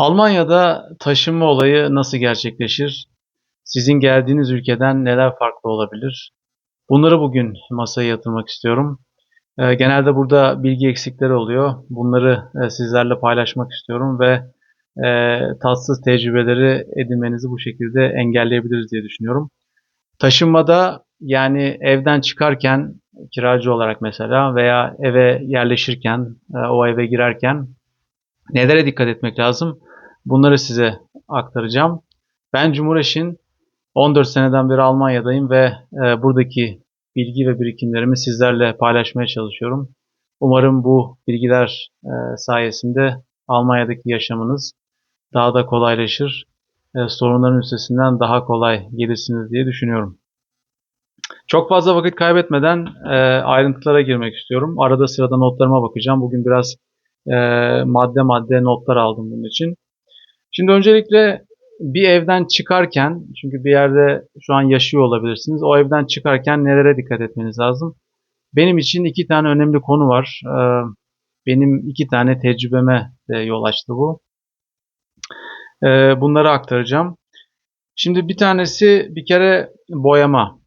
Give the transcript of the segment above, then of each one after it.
Almanya'da taşınma olayı nasıl gerçekleşir? Sizin geldiğiniz ülkeden neler farklı olabilir? Bunları bugün masaya yatırmak istiyorum. Genelde burada bilgi eksikleri oluyor. Bunları sizlerle paylaşmak istiyorum ve tatsız tecrübeleri edinmenizi bu şekilde engelleyebiliriz diye düşünüyorum. Taşınmada yani evden çıkarken kiracı olarak mesela veya eve yerleşirken, o eve girerken nelere dikkat etmek lazım? Bunları size aktaracağım. Ben Cumhuriş'in 14 seneden beri Almanya'dayım ve buradaki bilgi ve birikimlerimi sizlerle paylaşmaya çalışıyorum. Umarım bu bilgiler sayesinde Almanya'daki yaşamınız daha da kolaylaşır, sorunların üstesinden daha kolay gelirsiniz diye düşünüyorum. Çok fazla vakit kaybetmeden ayrıntılara girmek istiyorum. Arada sırada notlarıma bakacağım. Bugün biraz madde madde notlar aldım bunun için. Şimdi öncelikle bir evden çıkarken, çünkü bir yerde şu an yaşıyor olabilirsiniz. O evden çıkarken nelere dikkat etmeniz lazım? Benim için iki tane önemli konu var. Benim iki tane tecrübeme de yol açtı bu. Bunları aktaracağım. Şimdi bir tanesi bir kere boyama.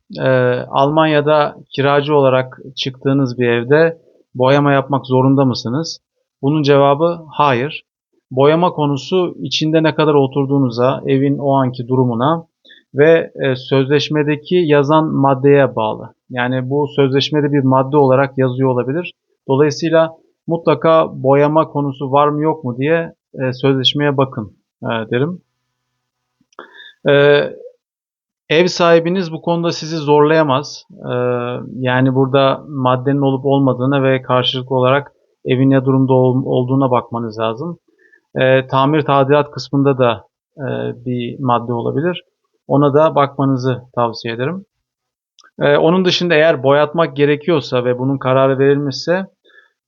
Almanya'da kiracı olarak çıktığınız bir evde boyama yapmak zorunda mısınız? Bunun cevabı hayır. Boyama konusu içinde ne kadar oturduğunuza, evin o anki durumuna ve sözleşmedeki yazan maddeye bağlı. Yani bu sözleşmede bir madde olarak yazıyor olabilir. Dolayısıyla mutlaka boyama konusu var mı yok mu diye sözleşmeye bakın derim. E, Ev sahibiniz bu konuda sizi zorlayamaz. Yani burada maddenin olup olmadığına ve karşılıklı olarak evin ne durumda olduğuna bakmanız lazım. Tamir tadilat kısmında da bir madde olabilir. Ona da bakmanızı tavsiye ederim. Onun dışında eğer boyatmak gerekiyorsa ve bunun kararı verilmişse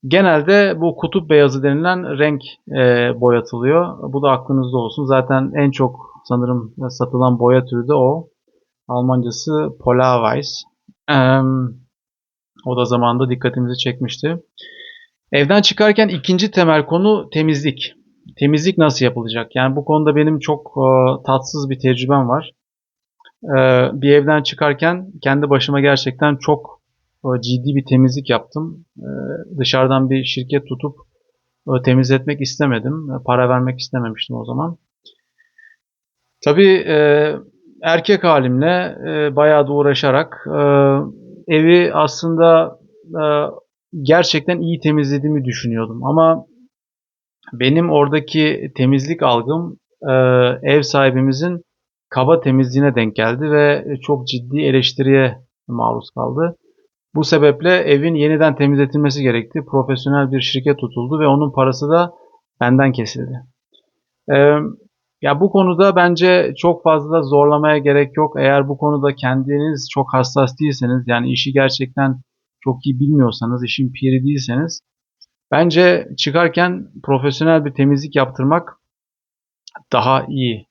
genelde bu kutup beyazı denilen renk boyatılıyor. Bu da aklınızda olsun. Zaten en çok sanırım satılan boya türü de o. Almancası Polarweiß. O da zamanında dikkatimizi çekmişti. Evden çıkarken ikinci temel konu temizlik. Temizlik nasıl yapılacak? Yani bu konuda benim çok tatsız bir tecrübem var. Bir evden çıkarken kendi başıma gerçekten çok ciddi bir temizlik yaptım. Dışarıdan bir şirket tutup temizletmek istemedim. Para vermek istememiştim o zaman. Tabii erkek halimle bayağı da uğraşarak evi aslında e, gerçekten iyi temizlediğimi düşünüyordum. Ama benim oradaki temizlik algım ev sahibimizin kaba temizliğine denk geldi ve çok ciddi eleştiriye maruz kaldı. Bu sebeple evin yeniden temizletilmesi gerekti. Profesyonel bir şirket tutuldu ve onun parası da benden kesildi. Ee, Ya bu konuda bence çok fazla zorlamaya gerek yok. Eğer bu konuda kendiniz çok hassas değilseniz, yani işi gerçekten çok iyi bilmiyorsanız, işin piri değilseniz, bence çıkarken profesyonel bir temizlik yaptırmak daha iyi.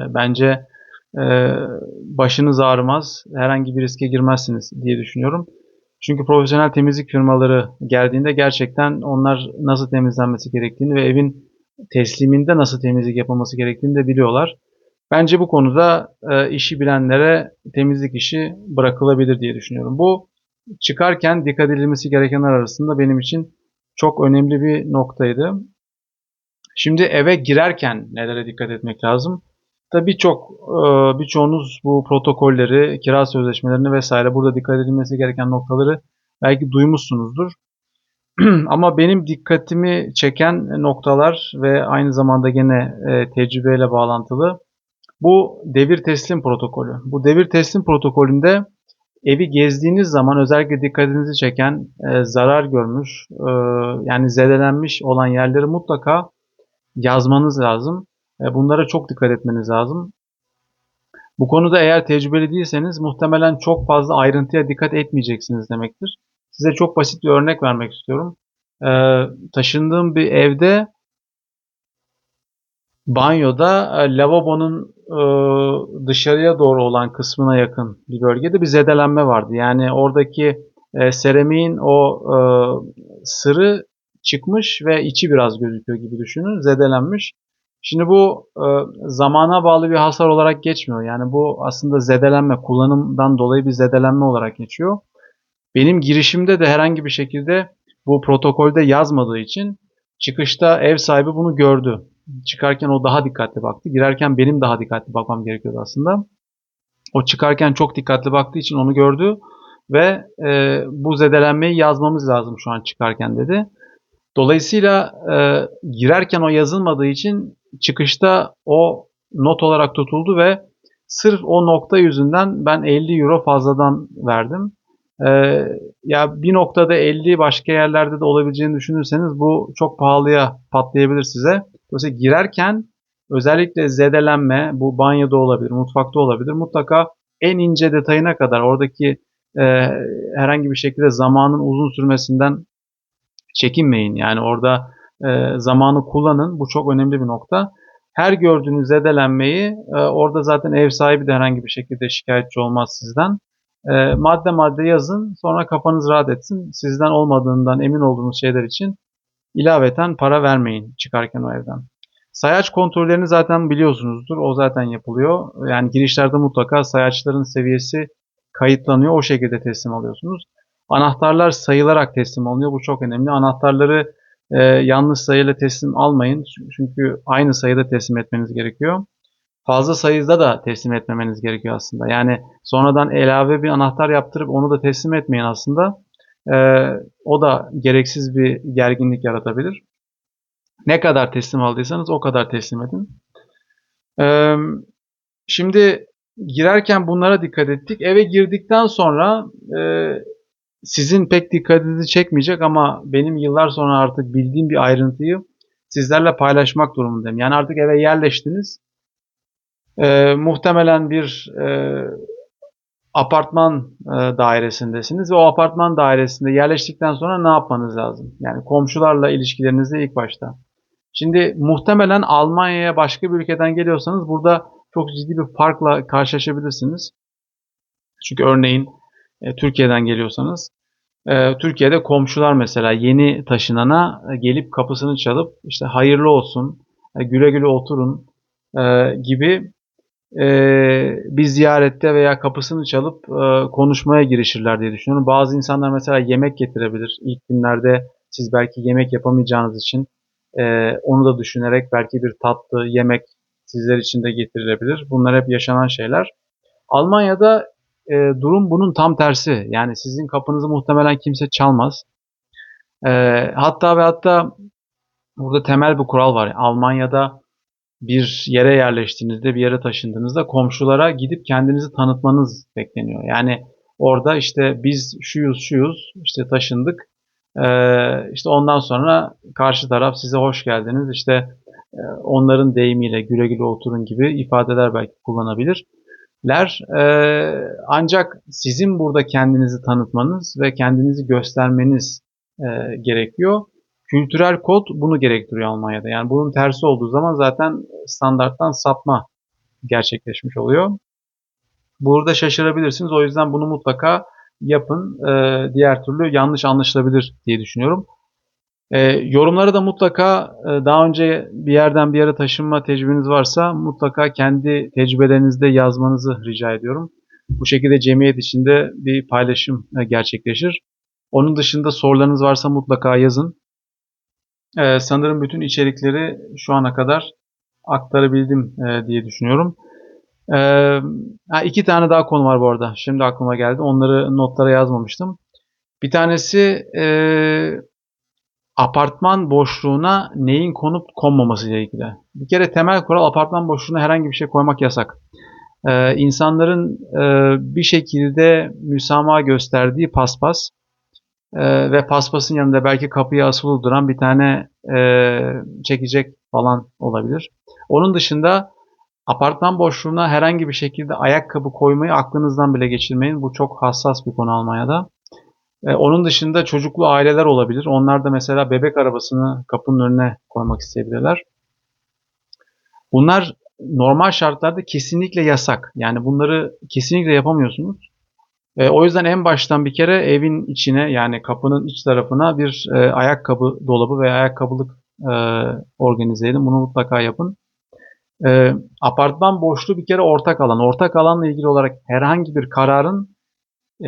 Bence e, başınız ağrımaz, herhangi bir riske girmezsiniz diye düşünüyorum. Çünkü profesyonel temizlik firmaları geldiğinde gerçekten onlar nasıl temizlenmesi gerektiğini ve evin tesliminde nasıl temizlik yapılması gerektiğini de biliyorlar. Bence bu konuda işi bilenlere temizlik işi bırakılabilir diye düşünüyorum. Bu çıkarken dikkat edilmesi gerekenler arasında benim için çok önemli bir noktaydı. Şimdi eve girerken nelere dikkat etmek lazım? Tabii birçoğunuz bu protokolleri, kira sözleşmelerini vesaire burada dikkat edilmesi gereken noktaları belki duymuşsunuzdur. Ama benim dikkatimi çeken noktalar ve aynı zamanda gene tecrübeyle bağlantılı bu devir teslim protokolü. Bu devir teslim protokolünde evi gezdiğiniz zaman özellikle dikkatinizi çeken zarar görmüş, yani zedelenmiş olan yerleri mutlaka yazmanız lazım. Bunlara çok dikkat etmeniz lazım. Bu konuda eğer tecrübeli değilseniz muhtemelen çok fazla ayrıntıya dikkat etmeyeceksiniz demektir. Size çok basit bir örnek vermek istiyorum. Taşındığım bir evde banyoda lavabonun dışarıya doğru olan kısmına yakın bir bölgede bir zedelenme vardı. Yani oradaki seramiğin o sırı çıkmış ve içi biraz gözüküyor gibi düşünün. Zedelenmiş. Şimdi bu zamana bağlı bir hasar olarak geçmiyor. Yani bu aslında zedelenme, kullanımdan dolayı bir zedelenme olarak geçiyor. Benim girişimde de herhangi bir şekilde bu protokolde yazmadığı için çıkışta ev sahibi bunu gördü. Çıkarken o daha dikkatli baktı. Girerken benim daha dikkatli bakmam gerekiyordu aslında. O çıkarken çok dikkatli baktığı için onu gördü ve bu zedelenmeyi yazmamız lazım şu an çıkarken dedi. Dolayısıyla girerken o yazılmadığı için çıkışta o not olarak tutuldu ve sırf o nokta yüzünden ben 50 euro fazladan verdim. E, Ya bir noktada 50 başka yerlerde de olabileceğini düşünürseniz bu çok pahalıya patlayabilir size. Dolayısıyla girerken özellikle zedelenme bu banyoda olabilir, mutfakta olabilir. Mutlaka en ince detayına kadar oradaki e, herhangi bir şekilde zamanın uzun sürmesinden çekinmeyin. Yani orada zamanı kullanın. Bu çok önemli bir nokta. Her gördüğünüz zedelenmeyi orada zaten ev sahibi de herhangi bir şekilde şikayetçi olmaz sizden. Madde madde yazın. Sonra kafanız rahat etsin. Sizden olmadığından emin olduğunuz şeyler için ilaveten para vermeyin çıkarken o evden. Sayaç kontrollerini zaten biliyorsunuzdur. O zaten yapılıyor. Yani girişlerde mutlaka sayaçların seviyesi kayıtlanıyor. O şekilde teslim alıyorsunuz. Anahtarlar sayılarak teslim alınıyor. Bu çok önemli. Anahtarları yanlış sayıyla teslim almayın. Çünkü aynı sayıda teslim etmeniz gerekiyor. Fazla sayıda da teslim etmemeniz gerekiyor aslında. Yani sonradan ilave bir anahtar yaptırıp onu da teslim etmeyin aslında. O da gereksiz bir gerginlik yaratabilir. Ne kadar teslim aldıysanız o kadar teslim edin. Ee, Şimdi girerken bunlara dikkat ettik. Eve girdikten sonra sizin pek dikkatinizi çekmeyecek ama benim yıllar sonra artık bildiğim bir ayrıntıyı sizlerle paylaşmak durumundayım. Yani artık eve yerleştiniz. Muhtemelen bir apartman dairesindesiniz ve o apartman dairesinde yerleştikten sonra ne yapmanız lazım? Yani komşularla ilişkilerinizde ilk başta. Şimdi muhtemelen Almanya'ya başka bir ülkeden geliyorsanız burada çok ciddi bir farkla karşılaşabilirsiniz. Çünkü örneğin Türkiye'den geliyorsanız Türkiye'de komşular mesela yeni taşınana gelip kapısını çalıp işte hayırlı olsun, güle güle oturun gibi bir ziyarette veya kapısını çalıp konuşmaya girişirler diye düşünüyorum. Bazı insanlar mesela yemek getirebilir. İlk günlerde siz belki yemek yapamayacağınız için onu da düşünerek belki bir tatlı, yemek sizler için de getirilebilir. Bunlar hep yaşanan şeyler. Almanya'da durum bunun tam tersi. Yani sizin kapınızı muhtemelen kimse çalmaz. E, Hatta ve hatta burada temel bir kural var. Almanya'da bir yere yerleştiğinizde, bir yere taşındığınızda komşulara gidip kendinizi tanıtmanız bekleniyor. Yani orada işte biz şuyuz şuyuz işte taşındık. İşte ondan sonra karşı taraf size hoş geldiniz. İşte onların deyimiyle güle güle oturun gibi ifadeler belki kullanabilirler. Ancak sizin burada kendinizi tanıtmanız ve kendinizi göstermeniz gerekiyor. Kültürel kod bunu gerektiriyor Almanya'da. Yani bunun tersi olduğu zaman zaten standarttan sapma gerçekleşmiş oluyor. Burada şaşırabilirsiniz. O yüzden bunu mutlaka yapın. Diğer türlü yanlış anlaşılabilir diye düşünüyorum. Yorumlara da mutlaka daha önce bir yerden bir yere taşınma tecrübeniz varsa mutlaka kendi tecrübelerinizde yazmanızı rica ediyorum. Bu şekilde cemiyet içinde bir paylaşım gerçekleşir. Onun dışında sorularınız varsa mutlaka yazın. Sanırım bütün içerikleri şu ana kadar aktarabildim diye düşünüyorum. İki tane daha konu var bu arada. Şimdi aklıma geldi. Onları notlara yazmamıştım. Bir tanesi apartman boşluğuna neyin konup konmaması ile ilgili. Bir kere temel kural apartman boşluğuna herhangi bir şey koymak yasak. İnsanların bir şekilde müsamaha gösterdiği paspas ve paspasın yanında belki kapıya asılı duran bir tane çekecek falan olabilir. Onun dışında apartman boşluğuna herhangi bir şekilde ayakkabı koymayı aklınızdan bile geçirmeyin. Bu çok hassas bir konu Almanya'da. Onun dışında çocuklu aileler olabilir. Onlar da mesela bebek arabasını kapının önüne koymak isteyebilirler. Bunlar normal şartlarda kesinlikle yasak. Yani bunları kesinlikle yapamıyorsunuz. O yüzden en baştan bir kere evin içine yani kapının iç tarafına bir ayakkabı dolabı veya ayakkabılık organize edin. Bunu mutlaka yapın. Apartman boşluğu bir kere ortak alan. Ortak alanla ilgili olarak herhangi bir kararın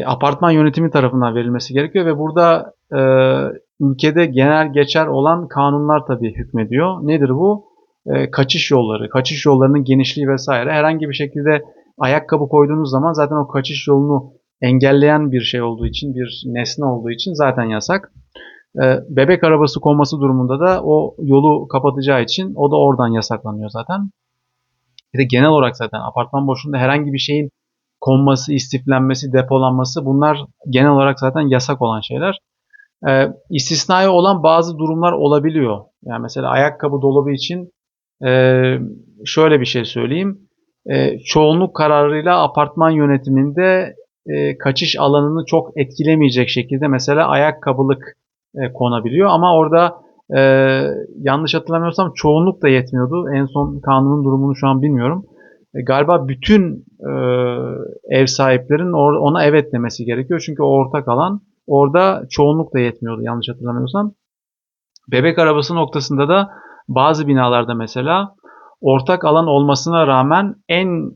apartman yönetimi tarafından verilmesi gerekiyor ve burada ülkede genel geçer olan kanunlar tabii hükmediyor. Nedir bu? Kaçış yolları, kaçış yollarının genişliği vesaire. Herhangi bir şekilde ayakkabı koyduğunuz zaman zaten o kaçış yolunu engelleyen bir şey olduğu için, bir nesne olduğu için zaten yasak. Bebek arabası konması durumunda da o yolu kapatacağı için o da oradan yasaklanıyor zaten. Bir de genel olarak zaten apartman boşluğunda herhangi bir şeyin konması, istiflenmesi, depolanması bunlar genel olarak zaten yasak olan şeyler. İstisnai olan bazı durumlar olabiliyor. Yani mesela ayakkabı dolabı için e, şöyle bir şey söyleyeyim. Çoğunluk kararıyla apartman yönetiminde kaçış alanını çok etkilemeyecek şekilde mesela ayakkabılık konabiliyor. Ama orada e, yanlış hatırlamıyorsam çoğunluk da yetmiyordu. En son kanunun durumunu şu an bilmiyorum. Galiba bütün ev sahiplerin ona evet demesi gerekiyor. Çünkü o ortak alan. Orada çoğunluk da yetmiyordu yanlış hatırlamıyorsam. Bebek arabası noktasında da bazı binalarda mesela ortak alan olmasına rağmen en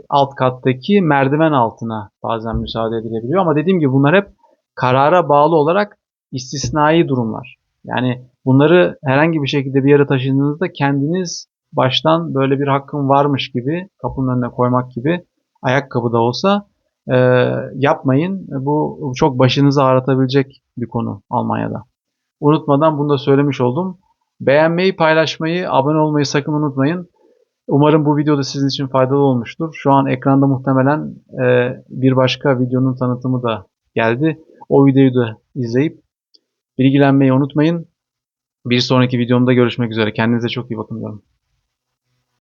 alt kattaki merdiven altına bazen müsaade edilebiliyor. Ama dediğim gibi bunlar hep karara bağlı olarak istisnai durumlar. Yani bunları herhangi bir şekilde bir yere taşındığınızda kendiniz baştan böyle bir hakkın varmış gibi kapının önüne koymak gibi ayakkabı da olsa e, yapmayın. Bu çok başınızı ağrıtabilecek bir konu Almanya'da. Unutmadan bunu da söylemiş oldum. Beğenmeyi, paylaşmayı, abone olmayı sakın unutmayın. Umarım bu video da sizin için faydalı olmuştur. Şu an ekranda muhtemelen bir başka videonun tanıtımı da geldi. O videoyu da izleyip bilgilenmeyi unutmayın. Bir sonraki videomda görüşmek üzere. Kendinize çok iyi bakın diyorum.